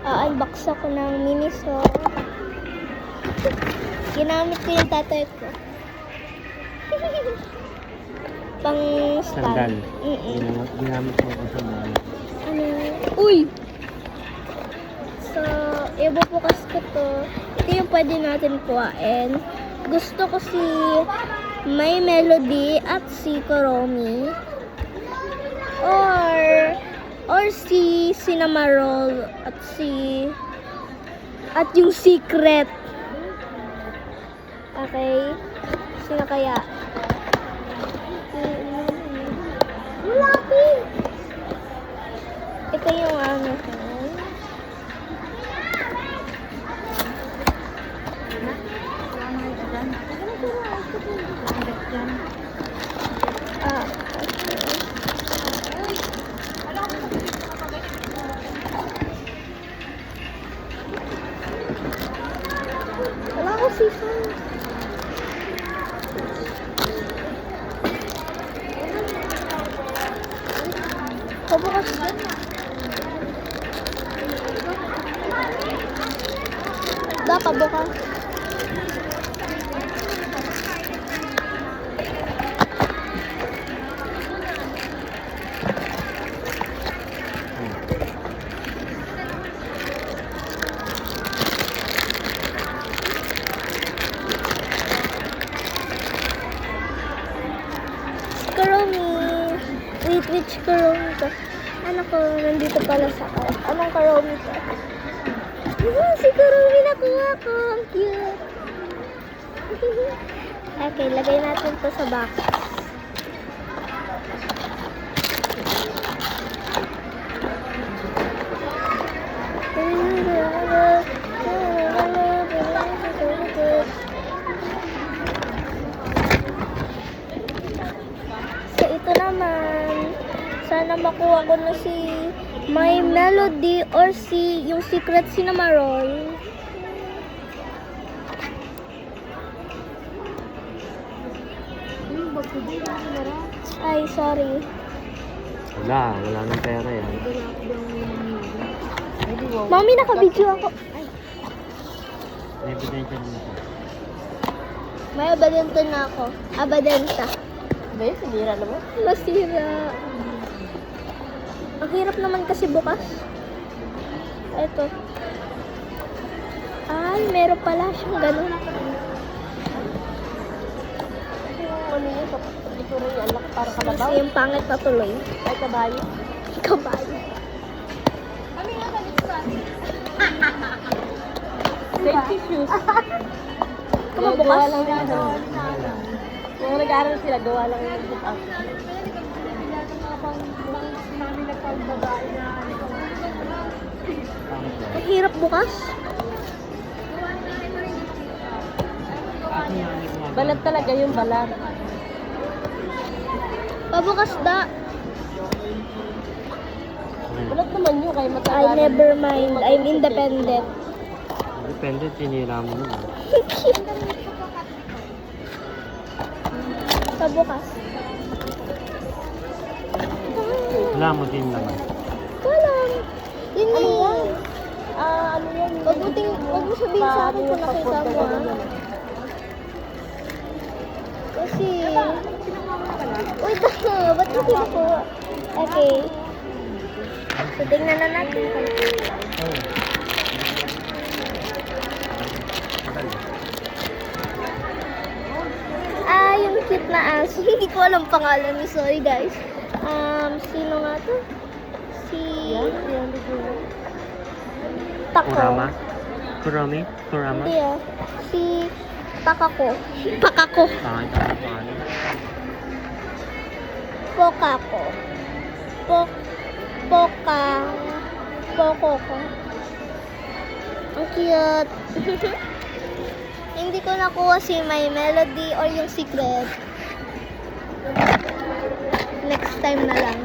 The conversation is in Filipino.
unbox ako ng Miniso. Ginamit ko yung tatay ko. Pang Sandal. stand. Ginamit mo ko sandal. Ano? Uy! So, ibubukas ko to. Ito yung pwede natin kuhain. Gusto ko si May Melody at si Kuromi. Or si Cinnamoroll at yung Secret. Okay. Sino kaya? Lucky! Ito yung ano ko. Wala ko season. Pabukas na. Da, pabukas. Kuromi. Wait, which Kuromi to? Ano ko, nandito pala sa card. Anong Kuromi to? Si Kuromi nakuha ko. Ang cute. Okay, lagay natin to sa box. So, ito naman. Sana makuha ko na si May Melody or yung Secret Cinnamoroll. Ay, sorry. Wala nang pera yan. Mami, naka-video ako. Ay, May ebidensya naman ito. may abadenta na ako. Abadenta. Ba yun? Sinira naman? Masira. Ang hirap naman kasi bukas. Ito. Ay, meron pala siyang ganun. Ano yun? Ito rin yung alak para kalabaw. Kasi yung pangit na tuloy. Ay, kabayo. Kabayo. Safety shoes. Kung Gawa bukas. lang nila. Yung nag-aaral sila, gawa lang yung bukas. Ang hirap bukas. Balat talaga yung balat. Pabukas da. Balat naman yun, kaya I matagal. never mind. I'm independent. Depende, sinira mo nun. Pabukas. Wala mo din naman. Walang. Yun Ano eh. yan? Ano yan? Wag mo sabihin sa akin kung nakita mo ah. Kasi... Uy, tama. Ba't mo kinukuha? Okay. So, tingnan na natin. Yung cute na aso. Hindi ko alam pangalan ni. Sorry, guys. Sino nga to? Si... Tako. Kurama? Kurami? Kurama? Hindi ah. Si... Pakako. Pakako. Pangit ang pangalan. Pokako. Pokoko. Ang cute. Hindi ko nakuha si May Melody or yung Secret. Next time na lang.